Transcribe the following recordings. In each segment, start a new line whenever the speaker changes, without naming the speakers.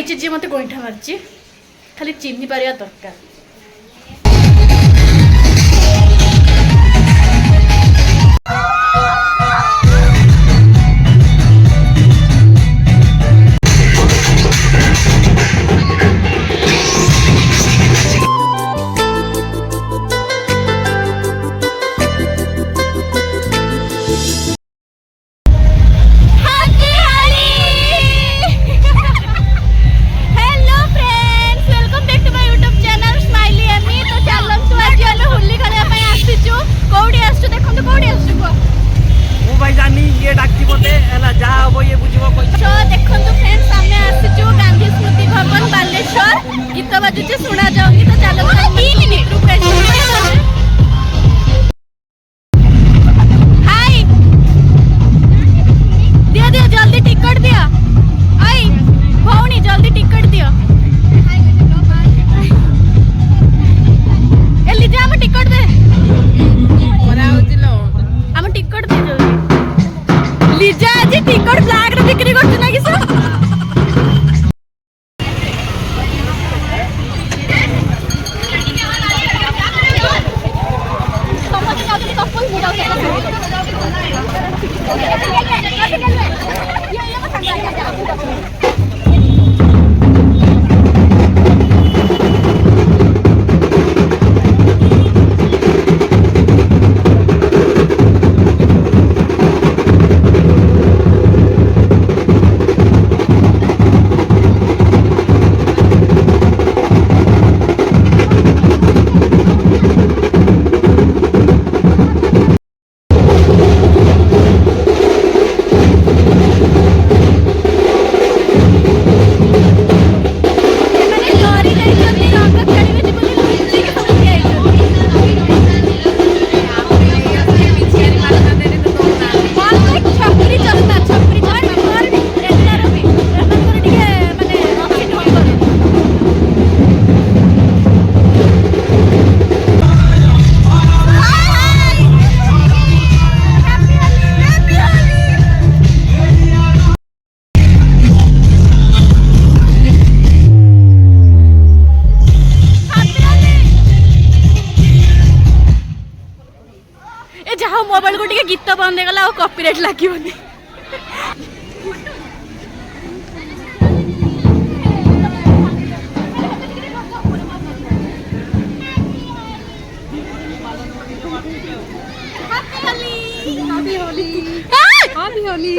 जी मत गोईठा मारची खाली चिन्ह पारिया दरकार। गीत बाजुचे सुना जाऊंगी तो चलो हाय दिया दिया जल्दी टिकट दिया आई भौनी जल्दी टिकट दिया ए लिजा हम टिकट दे हम टिकट दे जल्दी लिजा जी टिकट ब्लैक रे बिक्री करछ ना किस मोबाइल को टिके गीत बंद गला और कॉपीराइट लागिवनी हैप्पी होली हैप्पी होली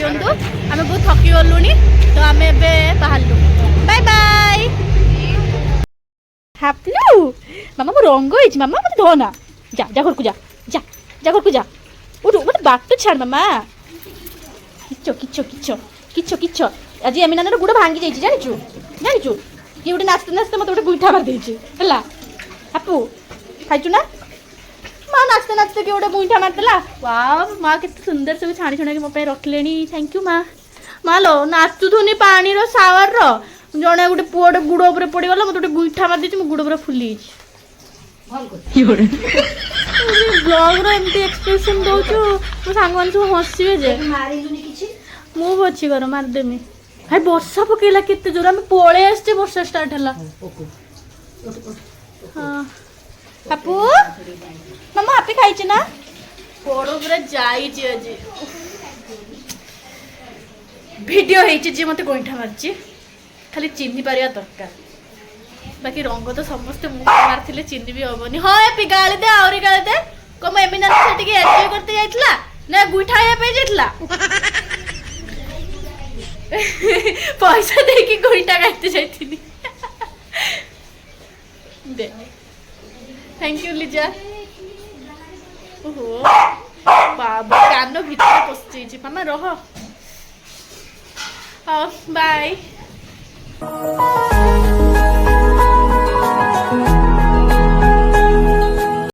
दिंतु आम बहुत थकी गलु तो आम ए बाहरलु बाय बाय हापलु मामा मो रंग होइछि मामा मत धोना जा जा घर को जा जा जा घर को जा उठ मत बाट छाड़ मामा किचो किचो किचो किचो किचो आज एमी नाना गुड़ भांगी जाइछि जानिछु जानिछु ये गोटे नाचते नाचते मत गोटे गुइठा मार देछि हला हापू खाइछु ना माँ नाचते नाचते किए गोटे गुइठा मारदेला वाह माँ के सुंदर सब छाणी छुणा मो रखिले थैंक यू माँ माँ लो नाचुथुनी पानी रो सावर रो जड़े गोटे पुओटे गुड़ उपर पड़गला मत गोटे गुइठा मार देछि मो गुड़ पूरा फुली ब्लॉग रो एमती एक्सप्रेशन दउछु मो सांग मान सब हंसिबे जे मु बची कर मारदेमी भाई वर्षा पकेला केते जोर आम पळे आछे वर्षा स्टार्ट हला हां पापू मामा आपे खाइछ ना पड़ो पूरा जाइछ आज वीडियो हेइछ जे मते गोइठा मारछि खाली चिन्नी पारिया दरकार बाकी रंग तो समस्त मुख मारथिले चिन्नी भी हबनी हां ए पिगाली दे आउरी गाली दे कम एमिना सेठी के एन्जॉय करते जाइतला ना गुइठा या पे जाइतला पैसा दे कि गोइठा काटते जाइथिनी दे थैंक यू लिजा ओहो बाबा कान भीतर पसि मामा रह हाँ बाय